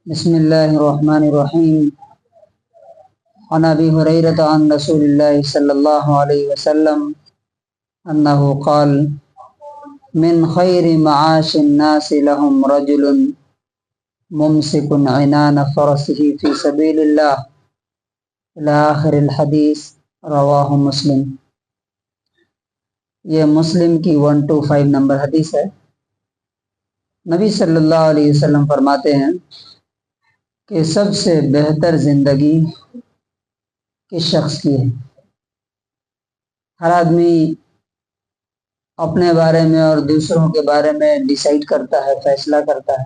بسم الله الرحمن الرحيم. عن أبي هريرة عن رسول الله صلى الله عليه وسلم أنه قال: من خير معاش الناس لهم رجل ممسك عنان فرسه في سبيل الله إلى آخر الحديث. رواہ مسلم. یہ مسلم کی 125 نمبر حدیث ہے. نبی صلی اللہ علیہ وسلم فرماتے ہیں کہ سب سے بہتر زندگی کس شخص کی ہے؟ ہر آدمی اپنے بارے میں اور دوسروں کے بارے میں ڈیسائیڈ کرتا ہے، فیصلہ کرتا ہے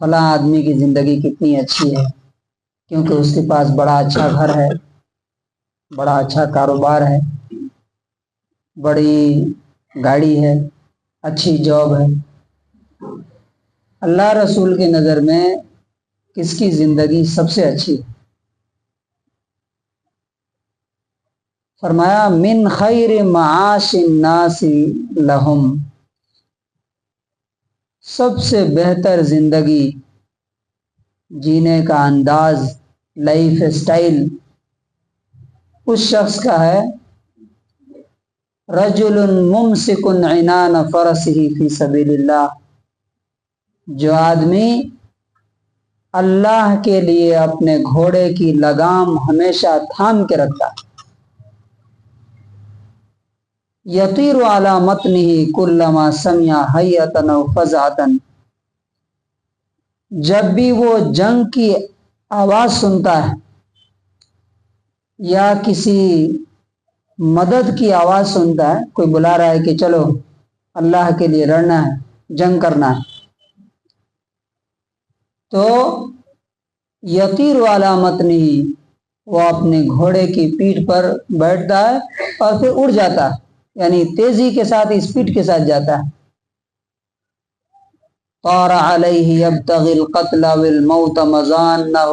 فلاں آدمی کی زندگی کتنی اچھی ہے، کیونکہ اس کے پاس بڑا اچھا گھر ہے، بڑا اچھا کاروبار ہے، بڑی گاڑی ہے، اچھی جاب ہے. اللہ رسول کی نظر میں کس کی زندگی سب سے اچھی ہے؟ فرمایا من خیر معاش الناس لہم، سب سے بہتر زندگی جینے کا انداز، لائف اسٹائل اس شخص کا ہے رجل ممسک عنان فرسہ فی سبیل اللہ، جو آدمی اللہ کے لیے اپنے گھوڑے کی لگام ہمیشہ تھام کے رکھتا ہے. یطیر علی متنہ کلما سمع حیۃ او فزعۃ، جب بھی وہ جنگ کی آواز سنتا ہے یا کسی مدد کی آواز سنتا ہے، کوئی بلا رہا ہے کہ چلو اللہ کے لیے لڑنا ہے، جنگ کرنا ہے، تو یطیر علی متنہ، وہ اپنے گھوڑے کی پیٹھ پر بیٹھتا ہے اور پھر اڑ جاتا ہے، یعنی تیزی کے ساتھ، اسپیڈ کے ساتھ جاتا ہے. طار علیہ یبتغی القتل والموت مظانہ،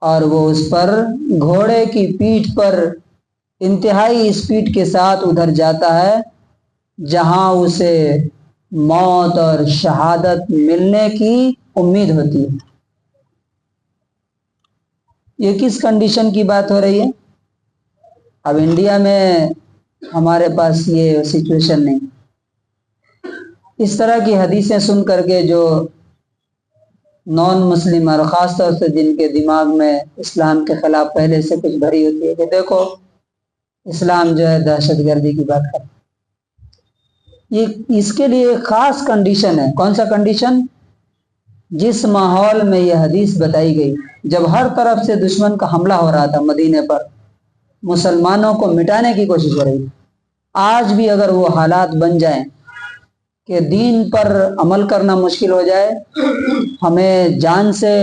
اور وہ اس پر گھوڑے کی پیٹھ پر انتہائی اسپیڈ کے ساتھ ادھر جاتا ہے جہاں اسے موت اور شہادت ملنے کی امید ہوتی ہے. یہ کس کنڈیشن کی بات ہو رہی ہے؟ اب انڈیا میں ہمارے پاس یہ سچویشن نہیں. اس طرح کی حدیثیں سن کر کے جو نان مسلم اور خاص طور سے جن کے دماغ میں اسلام کے خلاف پہلے سے کچھ بھری ہوتی ہے کہ دیکھو اسلام جو ہے دہشت گردی کی بات کرتا ہے، یہ اس کے لیے خاص کنڈیشن ہے. کون سا کنڈیشن؟ جس ماحول میں یہ حدیث بتائی گئی، جب ہر طرف سے دشمن کا حملہ ہو رہا تھا مدینے پر، مسلمانوں کو مٹانے کی کوشش ہو رہی تھی. آج بھی اگر وہ حالات بن جائیں کہ دین پر عمل کرنا مشکل ہو جائے، ہمیں جان سے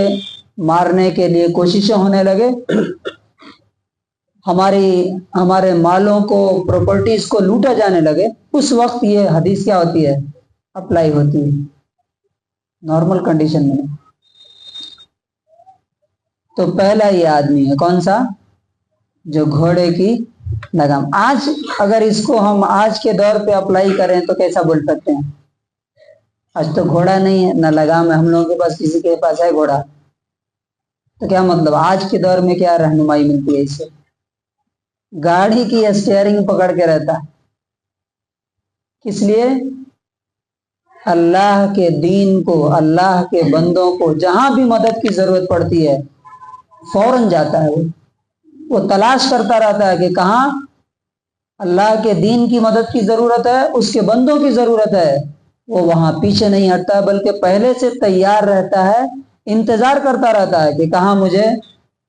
مارنے کے لیے کوششیں ہونے لگے، ہمارے مالوں کو، پراپرٹیز کو لوٹا جانے لگے، اس وقت یہ حدیث کیا ہوتی ہے؟ اپلائی ہوتی ہے. نارمل کنڈیشن میں. تو پہلا یہ آدمی ہے کون سا؟ جو گھوڑے کی لگام. آج اگر اس کو ہم آج کے دور پہ اپلائی کریں تو کیسا بول سکتے ہیں؟ آج تو گھوڑا نہیں ہے، نہ لگام ہے ہم لوگوں کے پاس، کسی کے پاس ہے گھوڑا، تو کیا مطلب آج کے دور میں کیا رہنمائی ملتی ہے؟ اس سے گاڑی کی اسٹیئرنگ پکڑ کے رہتا ہے. کس لیے؟ اللہ کے دین کو، اللہ کے بندوں کو جہاں بھی مدد کی ضرورت پڑتی ہے فوراً جاتا ہے. وہ تلاش کرتا رہتا ہے کہ کہاں اللہ کے دین کی مدد کی ضرورت ہے، اس کے بندوں کی ضرورت ہے. وہ وہاں پیچھے نہیں ہٹتا، بلکہ پہلے سے تیار رہتا ہے، انتظار کرتا رہتا ہے کہ کہاں مجھے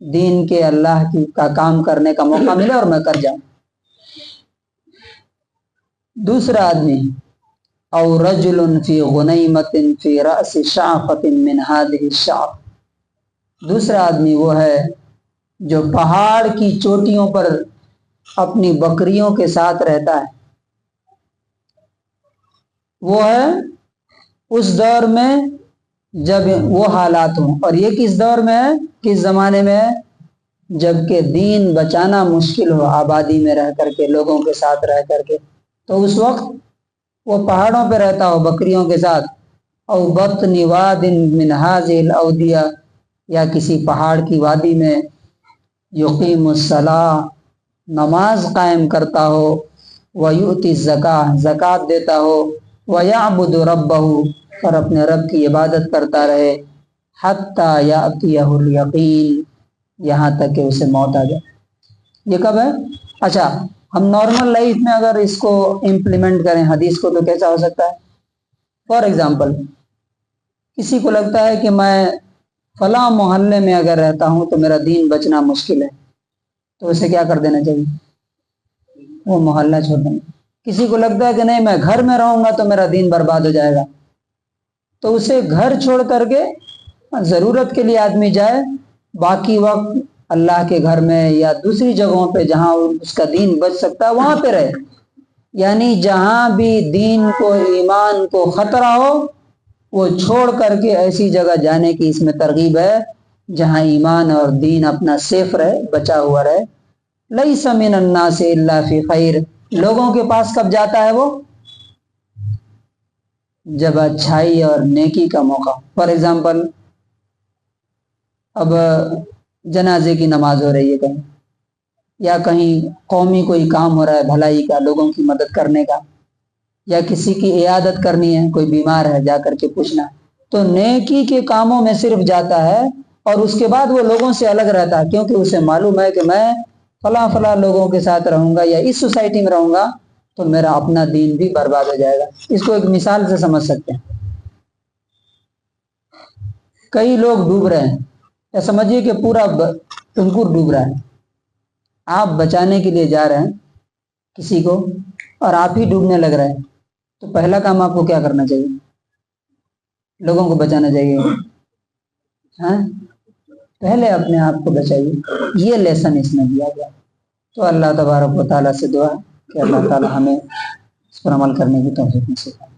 دین کے، اللہ کی کا کام کرنے کا موقع ملے اور میں کر جاؤں. دوسرا آدمی او رجل فی غنیمت فی رأس شعفۃ من هذه الشعف، دوسرا آدمی وہ ہے جو پہاڑ کی چوٹیوں پر اپنی بکریوں کے ساتھ رہتا ہے. وہ ہے اس دور میں جب وہ حالات ہوں. اور یہ کس دور میں ہے، کس زمانے میں ہے؟ جب کہ دین بچانا مشکل ہو، آبادی میں رہ کر کے، لوگوں کے ساتھ رہ کر کے. تو اس وقت وہ پہاڑوں پہ رہتا ہو بکریوں کے ساتھ، او بطن واد من هذه الاودیہ، یا کسی پہاڑ کی وادی میں، یقیم الصلاۃ، نماز قائم کرتا ہو، ویؤتی الزکاۃ، زکوٰۃ دیتا ہو، ویعبد ربہ، اور اپنے رب کی عبادت کرتا رہے، حتی یاتیہ الیقین، یہاں تک کہ اسے موت آ جائے۔ یہ کب ہے؟ اچھا، ہم نارمل لائف میں اگر اس کو امپلیمنٹ کریں حدیث کو تو کیسا ہو سکتا ہے؟ فار ایگزامپل، کسی کو لگتا ہے کہ میں فلاں محلے میں اگر رہتا ہوں تو میرا دین بچنا مشکل ہے، تو اسے کیا کر دینا چاہیے؟ وہ محلہ چھوڑ دینا۔ کسی کو لگتا ہے کہ نہیں میں گھر میں رہوں گا تو میرا دین برباد ہو جائے گا، تو اسے گھر چھوڑ کر کے ضرورت کے لیے آدمی جائے، باقی وقت اللہ کے گھر میں یا دوسری جگہوں پہ جہاں اس کا دین بچ سکتا ہے وہاں پہ رہے۔ یعنی جہاں بھی دین کو، ایمان کو خطرہ ہو وہ چھوڑ کر کے ایسی جگہ جانے کی اس میں ترغیب ہے جہاں ایمان اور دین اپنا سیف رہے، بچا ہوا رہے۔ لیس من الناس الا فی خیر، لوگوں کے پاس کب جاتا ہے وہ؟ جب اچھائی اور نیکی کا موقع۔ فار ایگزامپل، اب جنازے کی نماز ہو رہی ہے کہیں، یا کہیں قومی کوئی کام ہو رہا ہے بھلائی کا، لوگوں کی مدد کرنے کا، یا کسی کی عیادت کرنی ہے، کوئی بیمار ہے جا کر کے پوچھنا، تو نیکی کے کاموں میں صرف جاتا ہے، اور اس کے بعد وہ لوگوں سے الگ رہتا ہے، کیونکہ اسے معلوم ہے کہ میں فلاں فلاں لوگوں کے ساتھ رہوں گا یا اس سوسائٹی میں رہوں گا تو میرا اپنا دین بھی برباد ہو جائے گا۔ اس کو ایک مثال سے سمجھ سکتے ہیں۔ کئی لوگ ڈوب رہے ہیں، یا سمجھیے کہ پورا ٹنکور ڈوب رہا ہے، آپ بچانے کے لیے جا رہے ہیں کسی کو اور آپ ہی ڈوبنے لگ رہے ہیں، تو پہلا کام آپ کو کیا کرنا چاہیے؟ لوگوں کو بچانا چاہیے، ہاں؟ پہلے اپنے آپ کو بچائیے۔ یہ لیسن اس میں دیا گیا۔ تو اللہ تبارک و تعالیٰ سے دعا کہ اللہ تعالیٰ ہمیں اس پر عمل کرنے کی توفیق نصیب کرے۔